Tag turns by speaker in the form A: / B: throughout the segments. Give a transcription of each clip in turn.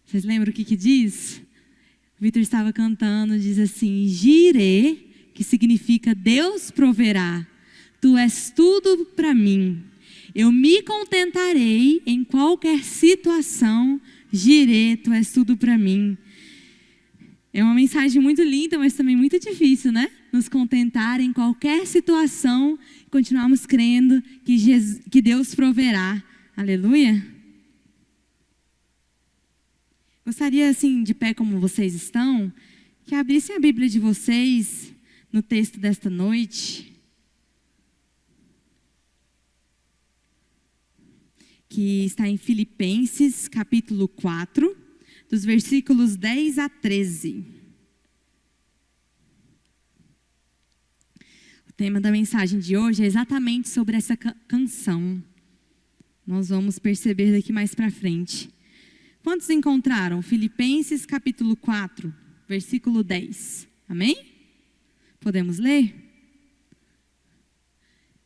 A: Vocês lembram o que diz? O Vitor estava cantando, diz assim: Jirê, que significa Deus proverá. Tu és tudo para mim. Eu me contentarei em qualquer situação. Jirê, tu és tudo para mim. É uma mensagem muito linda, mas também muito difícil, né? Nos contentar em qualquer situação e continuarmos crendo que Deus proverá. Aleluia. Gostaria, assim, de pé como vocês estão, que abrissem a Bíblia de vocês no texto desta noite, que está em Filipenses, capítulo 4, dos versículos 10 a 13. O tema da mensagem de hoje é exatamente sobre essa canção. Nós vamos perceber daqui mais para frente. Quantos encontraram? Filipenses, capítulo 4, versículo 10. Amém? Podemos ler?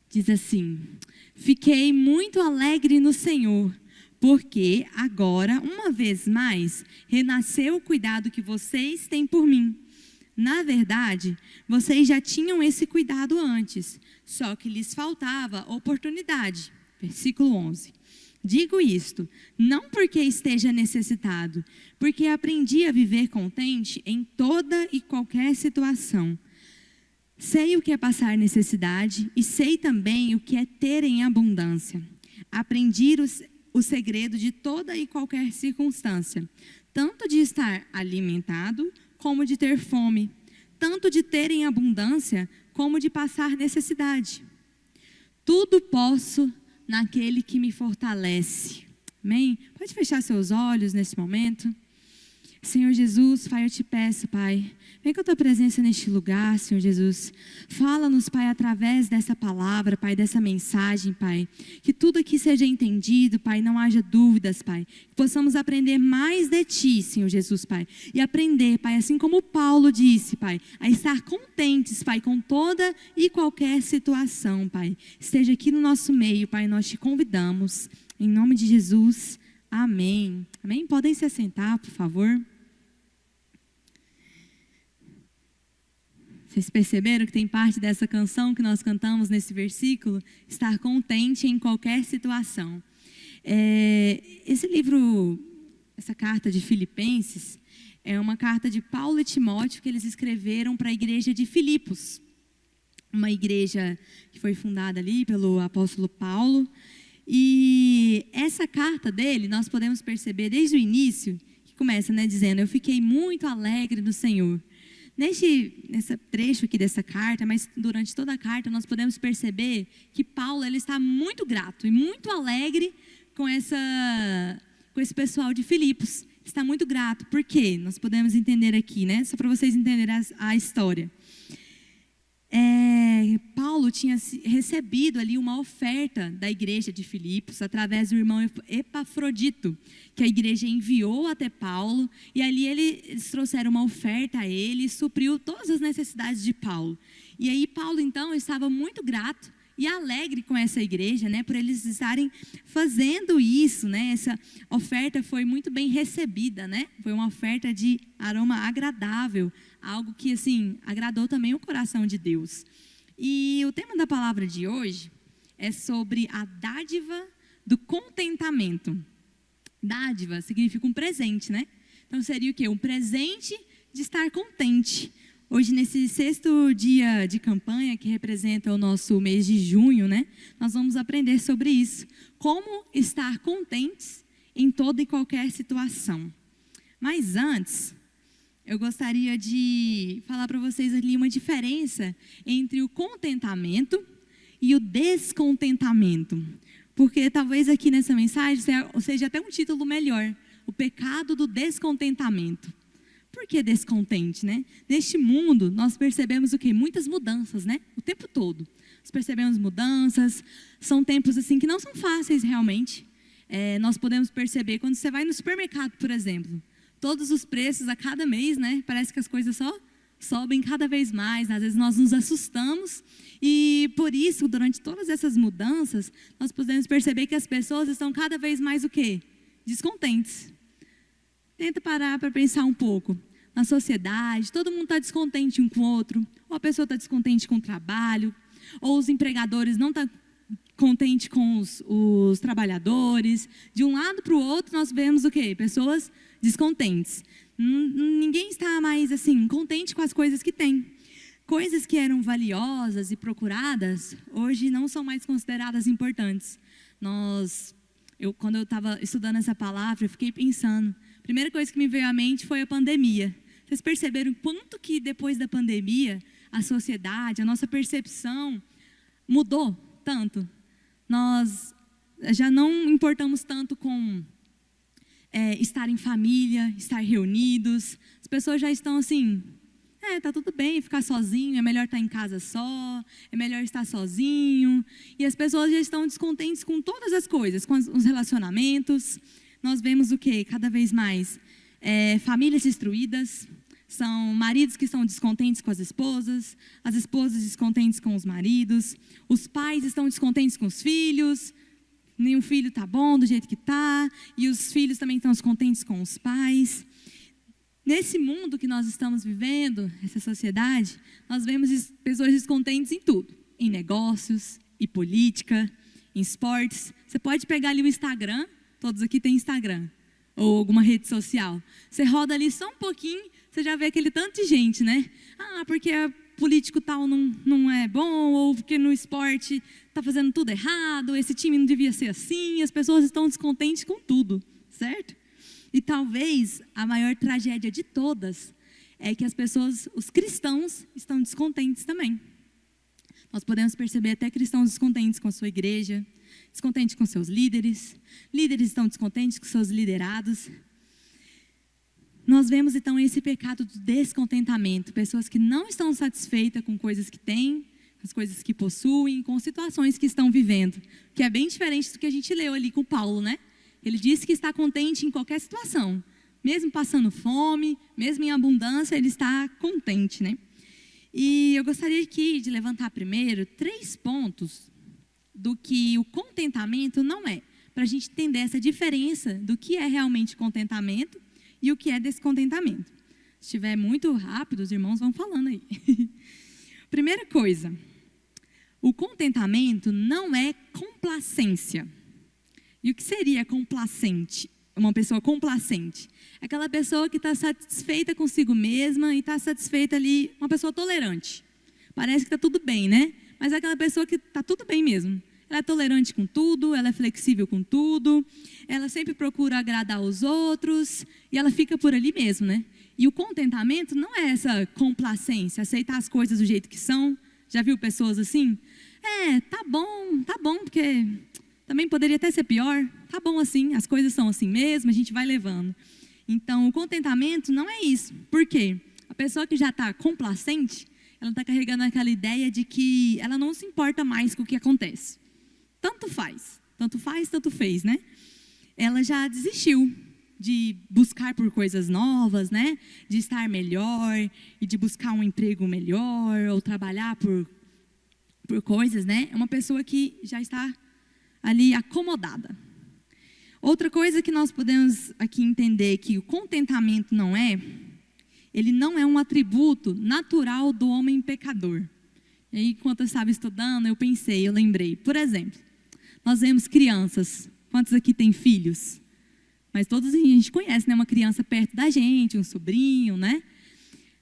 A: Diz assim: Fiquei muito alegre no Senhor, porque agora, uma vez mais, renasceu o cuidado que vocês têm por mim. Na verdade, vocês já tinham esse cuidado antes, só que lhes faltava oportunidade. Versículo 11. Digo isto, não porque esteja necessitado, porque aprendi a viver contente em toda e qualquer situação. Sei o que é passar necessidade e sei também o que é ter em abundância. Aprendi o segredo de toda e qualquer circunstância, tanto de estar alimentado como de ter fome, tanto de ter em abundância como de passar necessidade. Tudo posso naquele que me fortalece. Amém? Pode fechar seus olhos nesse momento. Senhor Jesus, Pai, eu te peço, Pai, vem com a tua presença neste lugar, Senhor Jesus. Fala-nos, Pai, através dessa palavra, Pai, dessa mensagem, Pai. Que tudo aqui seja entendido, Pai, não haja dúvidas, Pai. Que possamos aprender mais de Ti, Senhor Jesus, Pai. E aprender, Pai, assim como Paulo disse, Pai, a estar contentes, Pai, com toda e qualquer situação, Pai. Esteja aqui no nosso meio, Pai, nós te convidamos. Em nome de Jesus, amém. Amém? Podem se assentar, por favor. Vocês perceberam que tem parte dessa canção que nós cantamos nesse versículo? Estar contente em qualquer situação. Esse livro, essa carta de Filipenses, é uma carta de Paulo e Timóteo que eles escreveram para a igreja de Filipos. Uma igreja que foi fundada ali pelo apóstolo Paulo. E essa carta dele, nós podemos perceber desde o início, que começa, né, dizendo: eu fiquei muito alegre no Senhor. Nesse trecho aqui dessa carta, mas durante toda a carta, nós podemos perceber que Paulo ele está muito grato e muito alegre com esse pessoal de Filipos. Está muito grato. Por quê? Nós podemos entender aqui, né? Só para vocês entenderem a história. Paulo tinha recebido ali uma oferta da igreja de Filipos através do irmão Epafrodito, que a igreja enviou até Paulo, e ali eles trouxeram uma oferta a ele e supriu todas as necessidades de Paulo. E aí Paulo então estava muito grato e alegre com essa igreja, né, por eles estarem fazendo isso, né? Essa oferta foi muito bem recebida, né? Foi uma oferta de aroma agradável, algo que assim agradou também o coração de Deus. E o tema da palavra de hoje é sobre a dádiva do contentamento. Dádiva significa um presente, né? Então seria o quê? Um presente de estar contente. Hoje, nesse 6º dia de campanha, que representa o nosso mês de junho, né? Nós vamos aprender sobre isso. Como estar contentes em toda e qualquer situação. Mas antes, eu gostaria de falar para vocês ali uma diferença entre o contentamento e o descontentamento. Porque talvez aqui nessa mensagem seja até um título melhor. O pecado do descontentamento. Por que descontente, né? Neste mundo, nós percebemos o quê? Muitas mudanças, né? O tempo todo. Nós percebemos mudanças, são tempos assim que não são fáceis realmente. Nós podemos perceber quando você vai no supermercado, por exemplo. Todos os preços a cada mês, né? Parece que as coisas só sobem cada vez mais. Às vezes nós nos assustamos e por isso, durante todas essas mudanças, nós podemos perceber que as pessoas estão cada vez mais o quê? Descontentes. Tenta parar para pensar um pouco. Na sociedade, todo mundo está descontente um com o outro, ou a pessoa está descontente com o trabalho, ou os empregadores não estão contentes com os trabalhadores. De um lado para o outro, nós vemos o quê? Pessoas descontentes. Ninguém está mais assim contente com as coisas que tem. Coisas que eram valiosas e procuradas, hoje não são mais consideradas importantes. Quando eu estava estudando essa palavra, eu fiquei pensando. A primeira coisa que me veio à mente foi a pandemia. Vocês perceberam quanto que depois da pandemia, a sociedade, a nossa percepção mudou tanto? Nós já não importamos tanto com estar em família, estar reunidos. As pessoas já estão assim, tá tudo bem ficar sozinho, é melhor estar em casa só, é melhor estar sozinho. E as pessoas já estão descontentes com todas as coisas, com os relacionamentos. Nós vemos o quê? Cada vez mais famílias destruídas, são maridos que estão descontentes com as esposas descontentes com os maridos, os pais estão descontentes com os filhos, nenhum filho está bom do jeito que está, e os filhos também estão descontentes com os pais. Nesse mundo que nós estamos vivendo, essa sociedade, nós vemos pessoas descontentes em tudo, em negócios, em política, em esportes. Você pode pegar ali o Instagram, todos aqui têm Instagram, ou alguma rede social. Você roda ali só um pouquinho, você já vê aquele tanto de gente, né? Porque político tal não é bom, ou porque no esporte está fazendo tudo errado, esse time não devia ser assim, as pessoas estão descontentes com tudo, certo? E talvez a maior tragédia de todas é que os cristãos estão descontentes também. Nós podemos perceber até cristãos descontentes com a sua igreja, descontentes com seus líderes estão descontentes com seus liderados. Nós vemos então esse pecado do descontentamento, pessoas que não estão satisfeitas com coisas que têm, com as coisas que possuem, com situações que estão vivendo, que é bem diferente do que a gente leu ali com Paulo, né? Ele disse que está contente em qualquer situação, mesmo passando fome, mesmo em abundância, ele está contente, né? E eu gostaria aqui de levantar primeiro 3 pontos do que o contentamento não é, para a gente entender essa diferença do que é realmente contentamento e o que é descontentamento. Se estiver muito rápido, os irmãos vão falando aí. Primeira coisa, o contentamento não é complacência. E o que seria complacente? Uma pessoa complacente? Aquela pessoa que está satisfeita consigo mesma e está satisfeita ali, uma pessoa tolerante. Parece que está tudo bem, né? Mas é aquela pessoa que está tudo bem mesmo. Ela é tolerante com tudo, ela é flexível com tudo, ela sempre procura agradar os outros e ela fica por ali mesmo, né? E o contentamento não é essa complacência, aceitar as coisas do jeito que são. Já viu pessoas assim? Tá bom, porque também poderia até ser pior. Tá bom assim, as coisas são assim mesmo, a gente vai levando. Então, o contentamento não é isso. Por quê? A pessoa que já está complacente, ela está carregando aquela ideia de que ela não se importa mais com o que acontece. Tanto faz, tanto fez, né? Ela já desistiu de buscar por coisas novas, né? De estar melhor e de buscar um emprego melhor ou trabalhar por coisas, né? É uma pessoa que já está ali acomodada. Outra coisa que nós podemos aqui entender que o contentamento ele não é um atributo natural do homem pecador. E aí, enquanto eu estava estudando, eu lembrei. Por exemplo, nós vemos crianças. Quantos aqui têm filhos? Mas todos a gente conhece, né? Uma criança perto da gente, um sobrinho, né?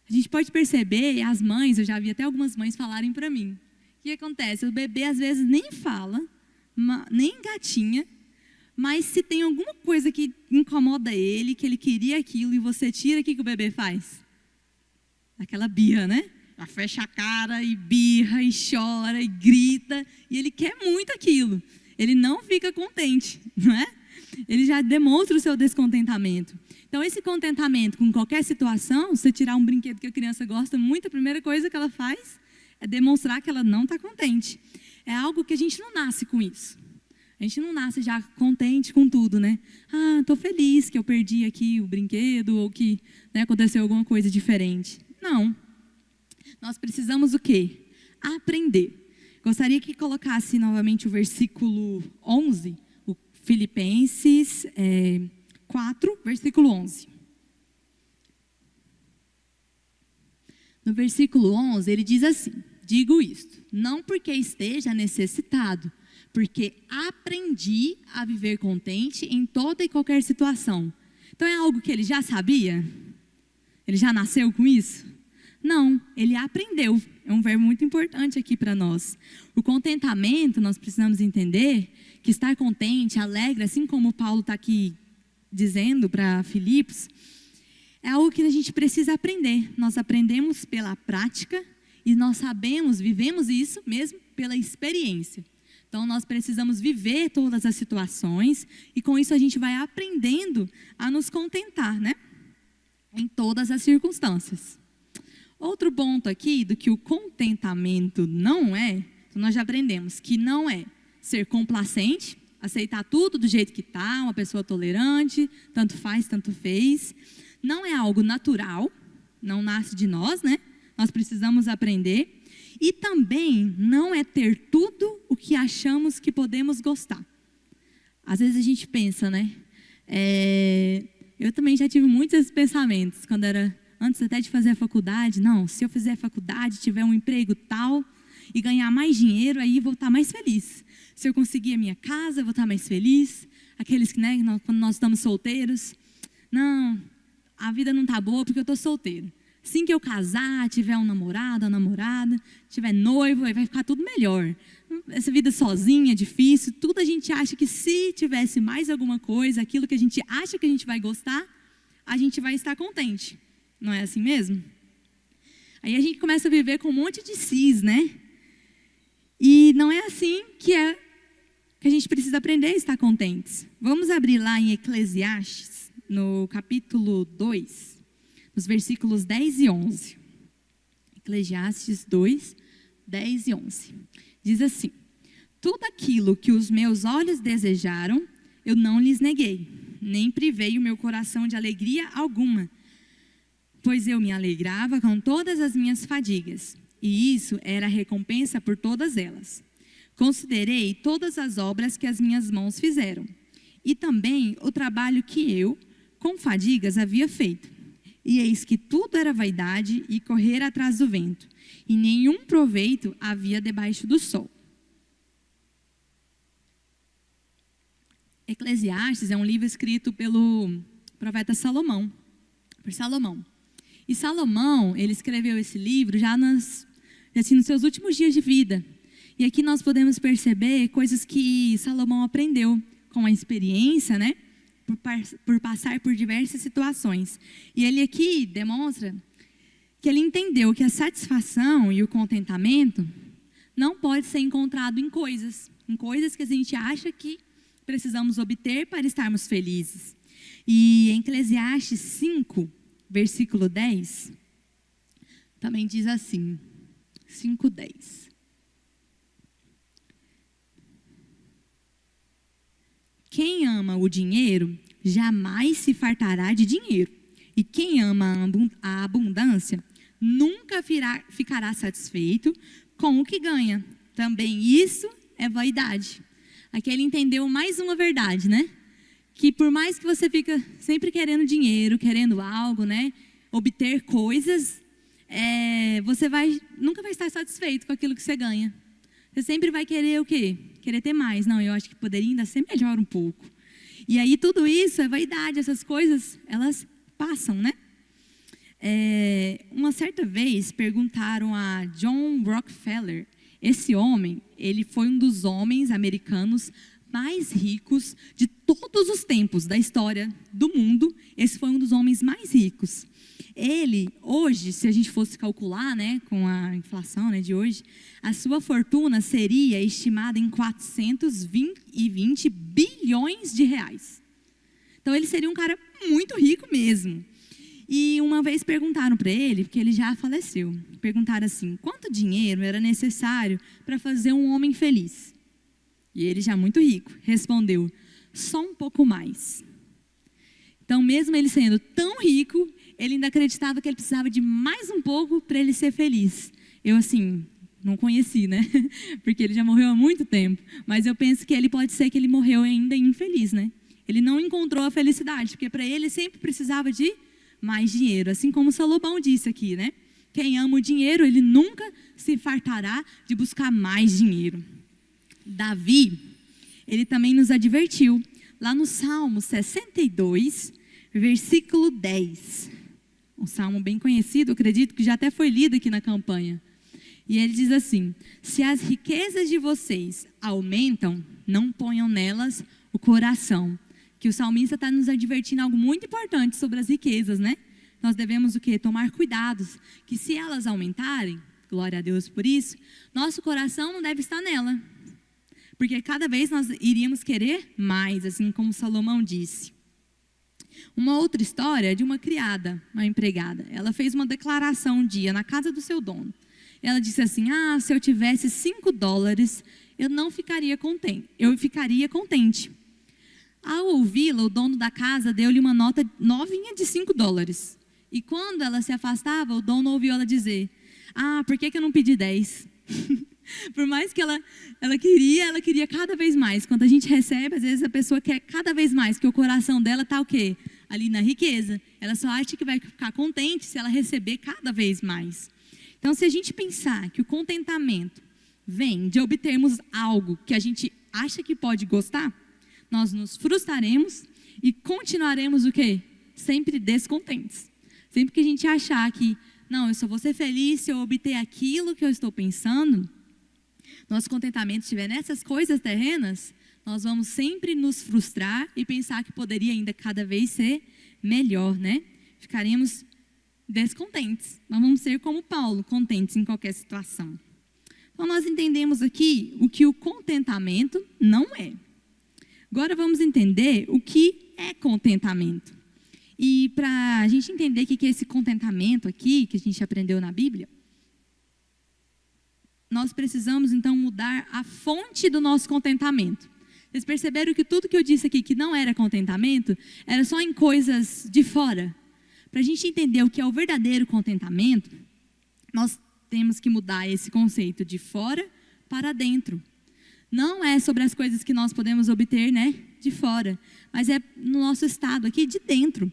A: A gente pode perceber, e as mães, eu já vi até algumas mães falarem para mim. O que acontece? O bebê às vezes nem fala, nem engatinha, mas se tem alguma coisa que incomoda ele, que ele queria aquilo, e você tira, o que o bebê faz? Aquela birra, né? Ela fecha a cara e birra, e chora, e grita, e ele quer muito aquilo. Ele não fica contente, não é? Ele já demonstra o seu descontentamento. Então, esse contentamento com qualquer situação, se você tirar um brinquedo que a criança gosta muito, a primeira coisa que ela faz é demonstrar que ela não está contente. É algo que a gente não nasce com isso. A gente não nasce já contente com tudo, né? Estou feliz que eu perdi aqui o brinquedo ou que, né, aconteceu alguma coisa diferente. Não. Nós precisamos o quê? Aprender. Gostaria que colocasse novamente o versículo 11, o Filipenses 4, versículo 11. No versículo 11, ele diz assim: digo isto, não porque esteja necessitado, porque aprendi a viver contente em toda e qualquer situação. Então é algo que ele já sabia? Ele já nasceu com isso? Não, ele aprendeu. É um verbo muito importante aqui para nós. O contentamento, nós precisamos entender que estar contente, alegre, assim como Paulo está aqui dizendo para Filipos, é algo que a gente precisa aprender. Nós aprendemos pela prática e nós sabemos, vivemos isso mesmo pela experiência. Então nós precisamos viver todas as situações e com isso a gente vai aprendendo a nos contentar, né? Em todas as circunstâncias. Outro ponto aqui do que o contentamento não é, então nós já aprendemos que não é ser complacente, aceitar tudo do jeito que está, uma pessoa tolerante, tanto faz, tanto fez. Não é algo natural, não nasce de nós, né? Nós precisamos aprender. E também não é ter tudo o que achamos que podemos gostar. Às vezes a gente pensa, né? Eu também já tive muitos esses pensamentos, quando era antes até de fazer a faculdade. Não, se eu fizer a faculdade, tiver um emprego tal e ganhar mais dinheiro, aí vou estar mais feliz. Se eu conseguir a minha casa, eu vou estar mais feliz. Aqueles que, né, quando nós estamos solteiros, não, a vida não está boa porque eu estou solteiro. Assim que eu casar, tiver um namorado, uma namorada, tiver noivo, aí vai ficar tudo melhor. Essa vida sozinha, difícil, tudo a gente acha que se tivesse mais alguma coisa, aquilo que a gente acha que a gente vai gostar, a gente vai estar contente. Não é assim mesmo? Aí a gente começa a viver com um monte de sis, né? E não é assim que a gente precisa aprender a estar contentes. Vamos abrir lá em Eclesiastes, no capítulo 2, nos versículos 10 e 11. Eclesiastes 2, 10 e 11. Diz assim: tudo aquilo que os meus olhos desejaram, eu não lhes neguei, nem privei o meu coração de alegria alguma, pois eu me alegrava com todas as minhas fadigas, e isso era a recompensa por todas elas. Considerei todas as obras que as minhas mãos fizeram, e também o trabalho que eu, com fadigas, havia feito. E eis que tudo era vaidade e correr atrás do vento, e nenhum proveito havia debaixo do sol. Eclesiastes é um livro escrito pelo profeta Salomão, por Salomão. E Salomão, ele escreveu esse livro já nos seus últimos dias de vida. E aqui nós podemos perceber coisas que Salomão aprendeu com a experiência, né? Por passar por diversas situações. E ele aqui demonstra que ele entendeu que a satisfação e o contentamento não pode ser encontrado em coisas que a gente acha que precisamos obter para estarmos felizes. E em Eclesiastes 5, versículo 10, também diz assim, 5:10. Quem ama o dinheiro, jamais se fartará de dinheiro. E quem ama a abundância, nunca ficará satisfeito com o que ganha. Também isso é vaidade. Aqui ele entendeu mais uma verdade, né? Que por mais que você fica sempre querendo dinheiro, querendo algo, né? Obter coisas, você nunca vai estar satisfeito com aquilo que você ganha. Você sempre vai querer o quê? Querer ter mais. Não, eu acho que poderia ainda ser melhor um pouco. E aí tudo isso é vaidade, essas coisas, elas passam, né? Uma certa vez perguntaram a John Rockefeller. Esse homem, ele foi um dos homens americanos mais ricos de todos os tempos da história do mundo. Esse foi um dos homens mais ricos. Ele, hoje, se a gente fosse calcular, né, com a inflação, né, de hoje, a sua fortuna seria estimada em 420 bilhões de reais. Então, ele seria um cara muito rico mesmo. E uma vez perguntaram para ele, porque ele já faleceu, perguntaram assim, quanto dinheiro era necessário para fazer um homem feliz? E ele, já muito rico, respondeu, só um pouco mais. Então, mesmo ele sendo tão rico, ele ainda acreditava que ele precisava de mais um pouco para ele ser feliz. Eu, assim, não conheci, né? Porque ele já morreu há muito tempo. Mas eu penso que pode ser que ele morreu ainda infeliz, né? Ele não encontrou a felicidade, porque para ele sempre precisava de mais dinheiro. Assim como Salomão disse aqui, né? Quem ama o dinheiro, ele nunca se fartará de buscar mais dinheiro. Davi, ele também nos advertiu, lá no Salmo 62, versículo 10. Um salmo bem conhecido, acredito que já até foi lido aqui na campanha. E ele diz assim: se as riquezas de vocês aumentam, não ponham nelas o coração. Que o salmista está nos advertindo algo muito importante sobre as riquezas, né? Nós devemos o quê? Tomar cuidados, que se elas aumentarem, glória a Deus por isso, nosso coração não deve estar nela. Porque cada vez nós iríamos querer mais, assim como Salomão disse. Uma outra história é de uma criada, uma empregada. Ela fez uma declaração um dia na casa do seu dono. Ela disse assim: se eu tivesse $5, eu não ficaria contente. Eu ficaria contente. Ao ouvi-la, o dono da casa deu-lhe uma nota novinha de $5. E quando ela se afastava, o dono ouviu ela dizer: por que eu não pedi 10? Por mais que ela queria cada vez mais. Quando a gente recebe, às vezes a pessoa quer cada vez mais, porque o coração dela está o quê? Ali na riqueza. Ela só acha que vai ficar contente se ela receber cada vez mais. Então, se a gente pensar que o contentamento vem de obtermos algo que a gente acha que pode gostar, nós nos frustraremos e continuaremos o quê? Sempre descontentes. Sempre que a gente achar que, não, eu só vou ser feliz se eu obter aquilo que eu estou pensando, nosso contentamento estiver nessas coisas terrenas, nós vamos sempre nos frustrar e pensar que poderia ainda cada vez ser melhor, né? Ficaremos descontentes. Nós vamos ser como Paulo, contentes em qualquer situação. Então, nós entendemos aqui o que o contentamento não é. Agora vamos entender o que é contentamento. E para a gente entender o que é esse contentamento aqui, que a gente aprendeu na Bíblia, nós precisamos então mudar a fonte do nosso contentamento. Vocês perceberam que tudo que eu disse aqui que não era contentamento, era só em coisas de fora. Para a gente entender o que é o verdadeiro contentamento, nós temos que mudar esse conceito de fora para dentro. Não é sobre as coisas que nós podemos obter, né, de fora, mas é no nosso estado aqui de dentro.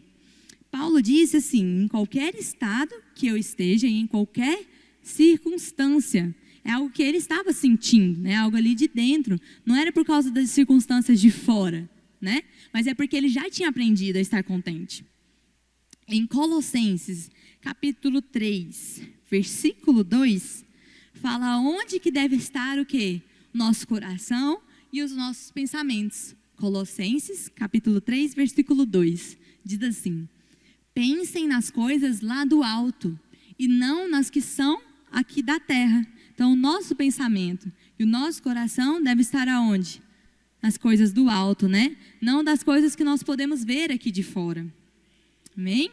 A: Paulo disse assim: em qualquer estado que eu esteja, em qualquer circunstância, é algo que ele estava sentindo, né, algo ali de dentro. Não era por causa das circunstâncias de fora, né, mas é porque ele já tinha aprendido a estar contente. Em Colossenses, capítulo 3, versículo 2, fala onde que deve estar o quê? Nosso coração e os nossos pensamentos. Colossenses, capítulo 3, versículo 2, diz assim: pensem nas coisas lá do alto e não nas que são aqui da terra. Então, o nosso pensamento e o nosso coração deve estar aonde? Nas coisas do alto, né? Não das coisas que nós podemos ver aqui de fora. Amém?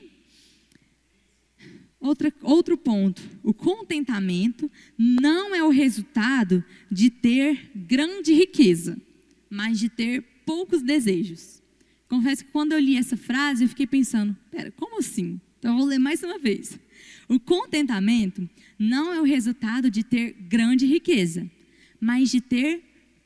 A: Outro ponto, o contentamento não é o resultado de ter grande riqueza, mas de ter poucos desejos. Confesso que quando eu li essa frase, eu fiquei pensando, como assim? Então eu vou ler mais uma vez. O contentamento não é o resultado de ter grande riqueza, mas de ter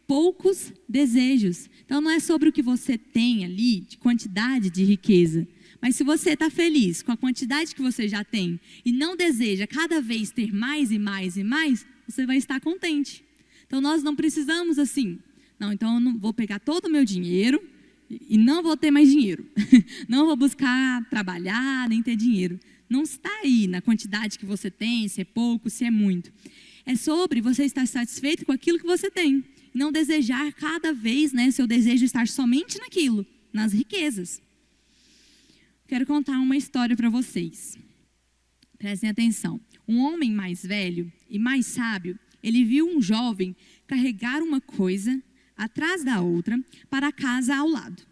A: poucos desejos. Então não é sobre o que você tem ali, de quantidade de riqueza. Mas se você está feliz com a quantidade que você já tem e não deseja cada vez ter mais e mais e mais, você vai estar contente. Então nós não precisamos assim, não, então eu não vou pegar todo o meu dinheiro e não vou ter mais dinheiro. Não vou buscar trabalhar nem ter dinheiro. Não está aí na quantidade que você tem, se é pouco, se é muito. É sobre você estar satisfeito com aquilo que você tem. Não desejar cada vez, né, seu desejo estar somente naquilo, nas riquezas. Quero contar uma história para vocês. Prestem atenção. Um homem mais velho e mais sábio, ele viu um jovem carregar uma coisa atrás da outra para a casa ao lado.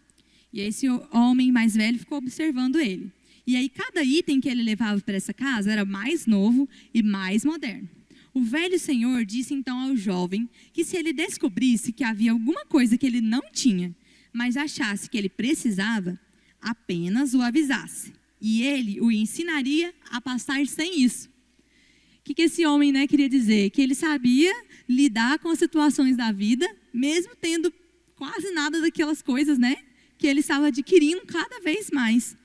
A: E esse homem mais velho ficou observando ele. E aí cada item que ele levava para essa casa era mais novo e mais moderno. O velho senhor disse então ao jovem que se ele descobrisse que havia alguma coisa que ele não tinha, mas achasse que ele precisava, apenas o avisasse, e ele o ensinaria a passar sem isso. O que esse homem, né, queria dizer? Que ele sabia lidar com as situações da vida, mesmo tendo quase nada daquelas coisas, né, que ele estava adquirindo cada vez mais.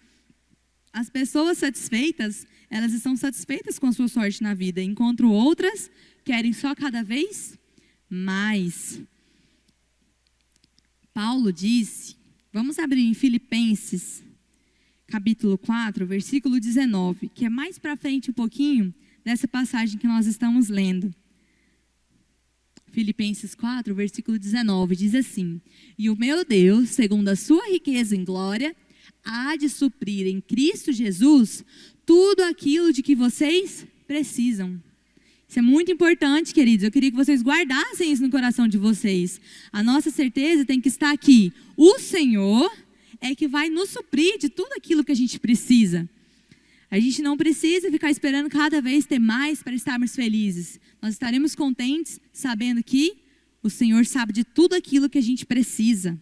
A: As pessoas satisfeitas, elas estão satisfeitas com a sua sorte na vida, enquanto outras querem só cada vez mais. Paulo disse, vamos abrir em Filipenses, capítulo 4, versículo 19, que é mais para frente um pouquinho dessa passagem que nós estamos lendo. Filipenses 4, versículo 19, diz assim: E o meu Deus, segundo a sua riqueza em glória, há de suprir em Cristo Jesus tudo aquilo de que vocês precisam. Isso é muito importante, queridos. Eu queria que vocês guardassem isso no coração de vocês. A nossa certeza tem que estar aqui. O Senhor é que vai nos suprir de tudo aquilo que a gente precisa. A gente não precisa ficar esperando cada vez ter mais para estarmos felizes. Nós estaremos contentes sabendo que o Senhor sabe de tudo aquilo que a gente precisa.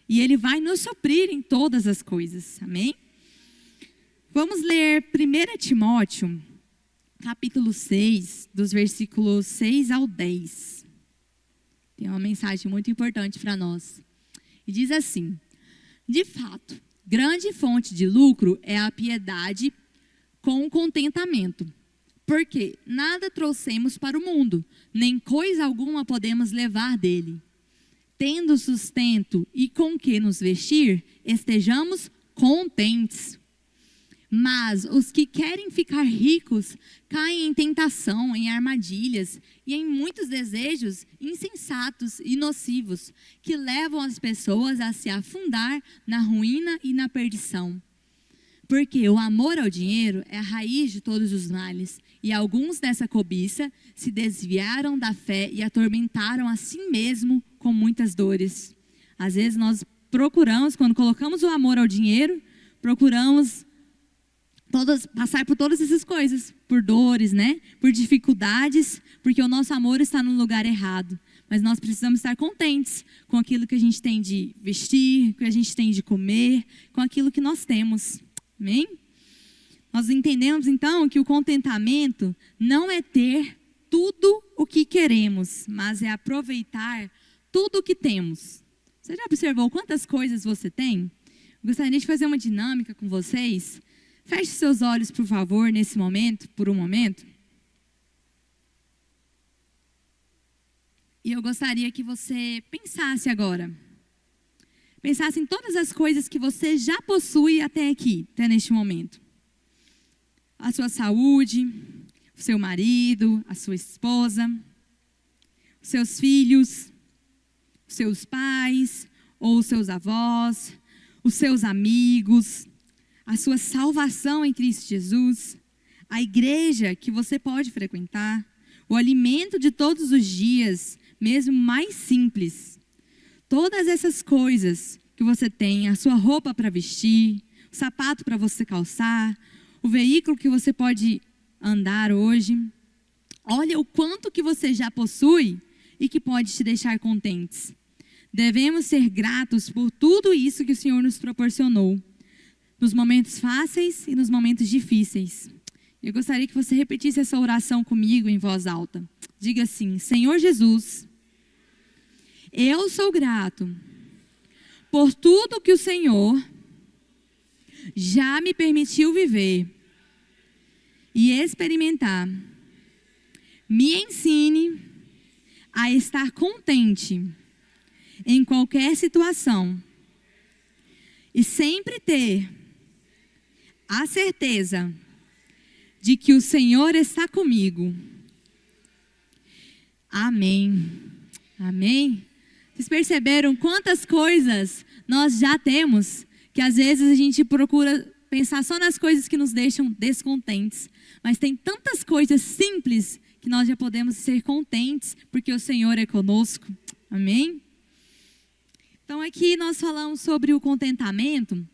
A: E Ele vai nos suprir em todas as coisas. Amém? Vamos ler 1 Timóteo, capítulo 6, dos versículos 6 ao 10. Tem uma mensagem muito importante para nós. E diz assim: De fato, grande fonte de lucro é a piedade com contentamento, porque nada trouxemos para o mundo, nem coisa alguma podemos levar dele. Tendo sustento e com que nos vestir, estejamos contentes. Mas os que querem ficar ricos caem em tentação, em armadilhas e em muitos desejos insensatos e nocivos, que levam as pessoas a se afundar na ruína e na perdição. Porque o amor ao dinheiro é a raiz de todos os males, e alguns dessa cobiça se desviaram da fé e atormentaram a si mesmo com muitas dores. Às vezes nós procuramos, quando colocamos o amor ao dinheiro, procuramos passar por todas essas coisas, por dores, né? Por dificuldades, porque o nosso amor está no lugar errado. Mas nós precisamos estar contentes com aquilo que a gente tem de vestir, que a gente tem de comer, com aquilo que nós temos. Amém? Nós entendemos então que o contentamento não é ter tudo o que queremos, mas é aproveitar tudo o que temos. Você já observou quantas coisas você tem? Eu gostaria de fazer uma dinâmica com vocês. Feche seus olhos, por favor, nesse momento, por um momento. E eu gostaria que você pensasse agora. Pensasse em todas as coisas que você já possui até aqui, até neste momento. A sua saúde, o seu marido, a sua esposa, os seus filhos, os seus pais ou os seus avós, os seus amigos, a sua salvação em Cristo Jesus, a igreja que você pode frequentar, o alimento de todos os dias, mesmo mais simples. Todas essas coisas que você tem, a sua roupa para vestir, o sapato para você calçar, o veículo que você pode andar hoje. Olha o quanto que você já possui e que pode te deixar contentes. Devemos ser gratos por tudo isso que o Senhor nos proporcionou, nos momentos fáceis e nos momentos difíceis. Eu gostaria que você repetisse essa oração comigo em voz alta. Diga assim: Senhor Jesus, eu sou grato por tudo que o Senhor já me permitiu viver e experimentar. Me ensine a estar contente em qualquer situação e sempre ter a certeza de que o Senhor está comigo. Amém. Amém. Vocês perceberam quantas coisas nós já temos, que às vezes a gente procura pensar só nas coisas que nos deixam descontentes, mas tem tantas coisas simples que nós já podemos ser contentes, porque o Senhor é conosco. Amém? Então aqui nós falamos sobre o contentamento,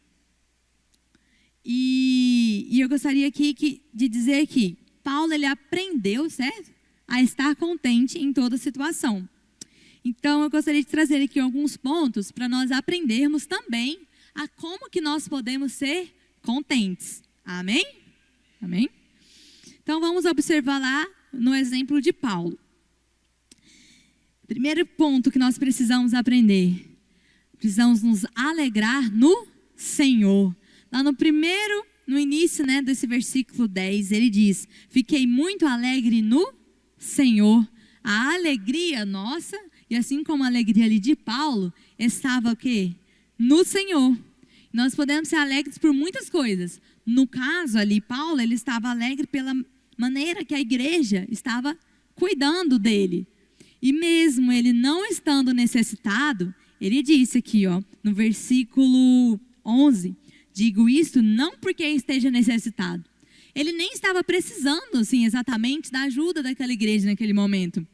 A: e eu gostaria aqui de dizer que Paulo ele aprendeu, certo? A estar contente em toda situação. Então eu gostaria de trazer aqui alguns pontos para nós aprendermos também a como que nós podemos ser contentes. Amém? Amém? Então vamos observar lá no exemplo de Paulo. Primeiro ponto que nós precisamos aprender. Precisamos nos alegrar no Senhor. Lá no primeiro no início, né, desse versículo 10, ele diz: fiquei muito alegre no Senhor. A alegria nossa, e assim como a alegria ali de Paulo, estava o quê? No Senhor. Nós podemos ser alegres por muitas coisas. No caso ali, Paulo, ele estava alegre pela maneira que a igreja estava cuidando dele. E mesmo ele não estando necessitado, ele disse aqui, ó, no versículo 11, digo isto não porque esteja necessitado. Ele nem estava precisando, assim, exatamente da ajuda daquela igreja naquele momento.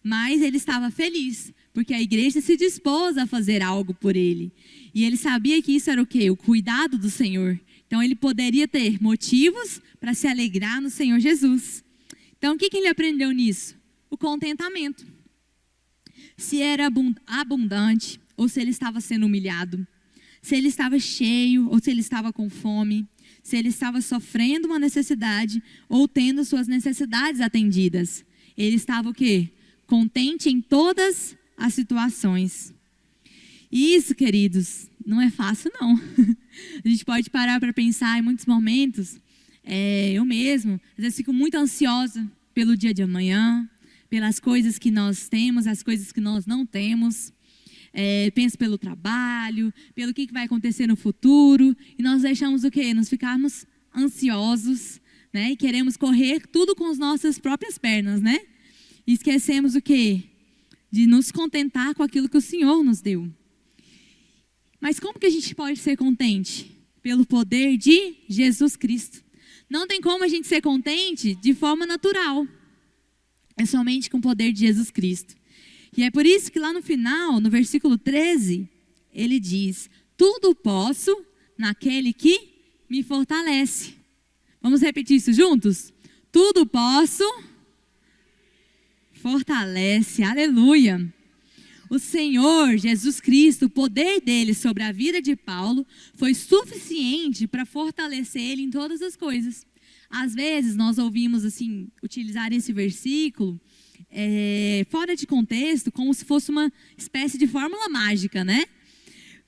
A: Mas ele estava feliz, porque a igreja se dispôs a fazer algo por ele. E ele sabia que isso era o quê? O cuidado do Senhor. Então ele poderia ter motivos para se alegrar no Senhor Jesus. Então o que ele aprendeu nisso? O contentamento. Se era abundante ou se ele estava sendo humilhado. Se ele estava cheio ou se ele estava com fome. Se ele estava sofrendo uma necessidade ou tendo suas necessidades atendidas. Ele estava o quê? Contente em todas as situações. E isso, queridos, não é fácil não. A gente pode parar para pensar em muitos momentos. Eu mesmo, às vezes fico muito ansiosa pelo dia de amanhã, pelas coisas que nós temos, as coisas que nós não temos. Penso pelo trabalho, pelo que vai acontecer no futuro. E nós deixamos o quê? Nos ficarmos ansiosos, né? E queremos correr tudo com as nossas próprias pernas, né? E esquecemos o quê? De nos contentar com aquilo que o Senhor nos deu. Mas como que a gente pode ser contente? Pelo poder de Jesus Cristo. Não tem como a gente ser contente de forma natural. É somente com o poder de Jesus Cristo. E é por isso que lá no final, no versículo 13, ele diz: tudo posso naquele que me fortalece. Vamos repetir isso juntos? Tudo posso, fortalece, aleluia. O Senhor Jesus Cristo, o poder dele sobre a vida de Paulo foi suficiente para fortalecer ele em todas as coisas. Às vezes nós ouvimos assim, utilizar esse versículo fora de contexto, como se fosse uma espécie de fórmula mágica, né?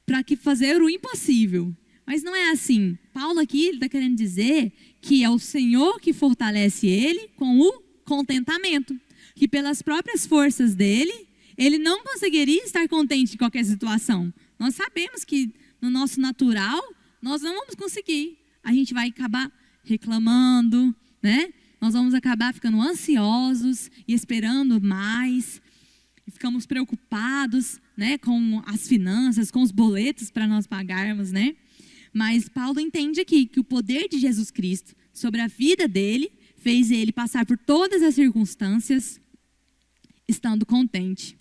A: Para que fazer o impossível. Mas não é assim. Paulo aqui está querendo dizer que é o Senhor que fortalece ele com o contentamento. Que pelas próprias forças dele, ele não conseguiria estar contente em qualquer situação. Nós sabemos que no nosso natural, nós não vamos conseguir. A gente vai acabar reclamando, né? Nós vamos acabar ficando ansiosos e esperando mais. E ficamos preocupados, né, com as finanças, com os boletos para nós pagarmos, né? Mas Paulo entende aqui que o poder de Jesus Cristo sobre a vida dele fez ele passar por todas as circunstâncias estando contente.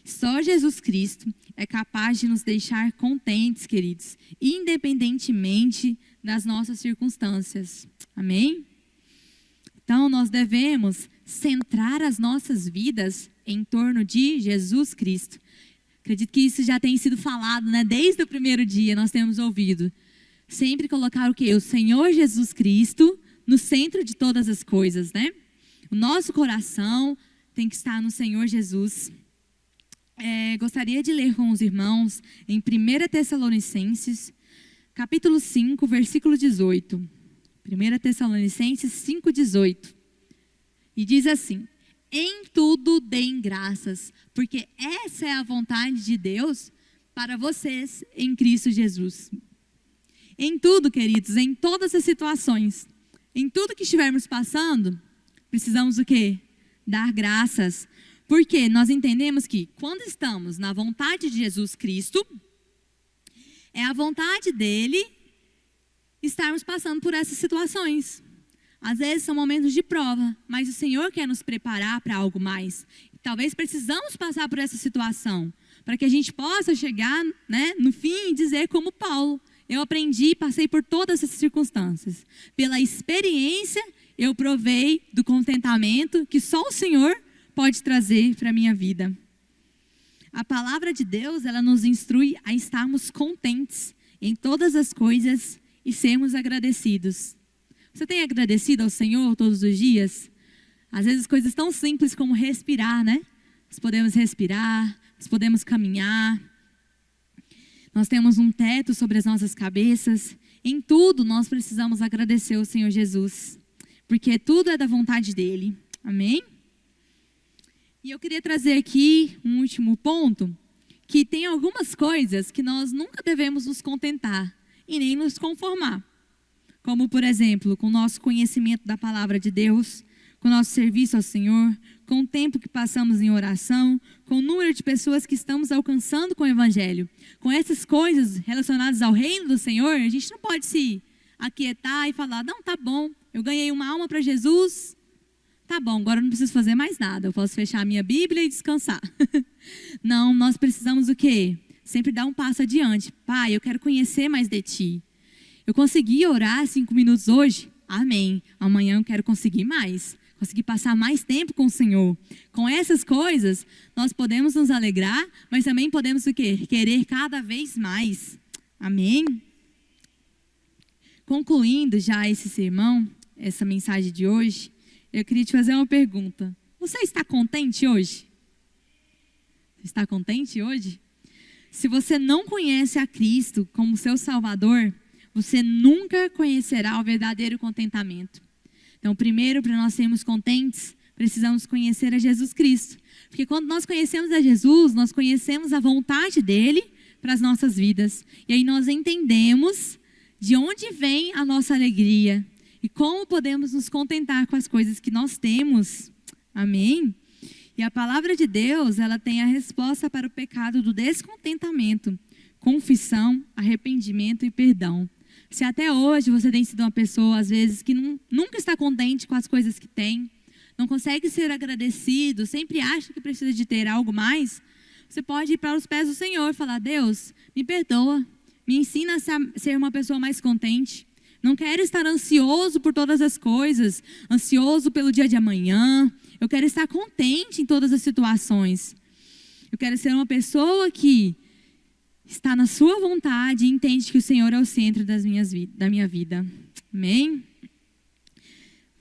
A: Só Jesus Cristo é capaz de nos deixar contentes, queridos, independentemente das nossas circunstâncias. Amém? Então, nós devemos centrar as nossas vidas em torno de Jesus Cristo. Acredito que isso já tem sido falado, né? Desde o primeiro dia nós temos ouvido. Sempre colocar o quê? O Senhor Jesus Cristo no centro de todas as coisas, né? O nosso coração tem que estar no Senhor Jesus. Gostaria de ler com os irmãos em 1 Tessalonicenses, capítulo 5, versículo 18. 1 Tessalonicenses 5, 18. E diz assim: em tudo deem graças, porque essa é a vontade de Deus para vocês em Cristo Jesus. Em tudo, queridos, em todas as situações, em tudo que estivermos passando, precisamos o quê? Dar graças. Porque nós entendemos que quando estamos na vontade de Jesus Cristo, é a vontade dele estarmos passando por essas situações. Às vezes são momentos de prova, mas o Senhor quer nos preparar para algo mais. Talvez precisamos passar por essa situação, para que a gente possa chegar, né, no fim e dizer como Paulo: eu aprendi e passei por todas essas circunstâncias. Pela experiência, eu provei do contentamento que só o Senhor pode trazer para a minha vida. A palavra de Deus, ela nos instrui a estarmos contentes em todas as coisas e sermos agradecidos. Você tem agradecido ao Senhor todos os dias? Às vezes coisas tão simples como respirar, né? Nós podemos respirar, nós podemos caminhar. Nós temos um teto sobre as nossas cabeças. Em tudo nós precisamos agradecer ao Senhor Jesus, porque tudo é da vontade dele. Amém? E eu queria trazer aqui um último ponto, que tem algumas coisas que nós nunca devemos nos contentar e nem nos conformar. Como, por exemplo, com o nosso conhecimento da palavra de Deus, com o nosso serviço ao Senhor, com o tempo que passamos em oração, com o número de pessoas que estamos alcançando com o Evangelho. Com essas coisas relacionadas ao reino do Senhor, a gente não pode se aquietar e falar, não, tá bom, eu ganhei uma alma para Jesus, tá bom, agora eu não preciso fazer mais nada, eu posso fechar a minha Bíblia e descansar. Não, nós precisamos o quê? Sempre dar um passo adiante. Pai, eu quero conhecer mais de Ti. Eu consegui orar 5 minutos hoje? Amém. Amanhã eu quero conseguir mais. Conseguir passar mais tempo com o Senhor. Com essas coisas, nós podemos nos alegrar, mas também podemos o quê? Querer cada vez mais. Amém? Concluindo já esse sermão, essa mensagem de hoje, eu queria te fazer uma pergunta. Você está contente hoje? Está contente hoje? Se você não conhece a Cristo como seu Salvador, você nunca conhecerá o verdadeiro contentamento. Então, primeiro, para nós sermos contentes, precisamos conhecer a Jesus Cristo. Porque quando nós conhecemos a Jesus, nós conhecemos a vontade dEle para as nossas vidas. E aí nós entendemos de onde vem a nossa alegria e como podemos nos contentar com as coisas que nós temos. Amém? E a palavra de Deus, ela tem a resposta para o pecado do descontentamento, confissão, arrependimento e perdão. Se até hoje você tem sido uma pessoa, às vezes, que nunca está contente com as coisas que tem, não consegue ser agradecido, sempre acha que precisa de ter algo mais, você pode ir para os pés do Senhor e falar, Deus, me perdoa, me ensina a ser uma pessoa mais contente. Não quero estar ansioso por todas as coisas, ansioso pelo dia de amanhã. Eu quero estar contente em todas as situações. Eu quero ser uma pessoa que está na sua vontade e entende que o Senhor é o centro da minha vida. Amém?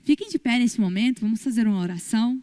A: Fiquem de pé nesse momento, vamos fazer uma oração.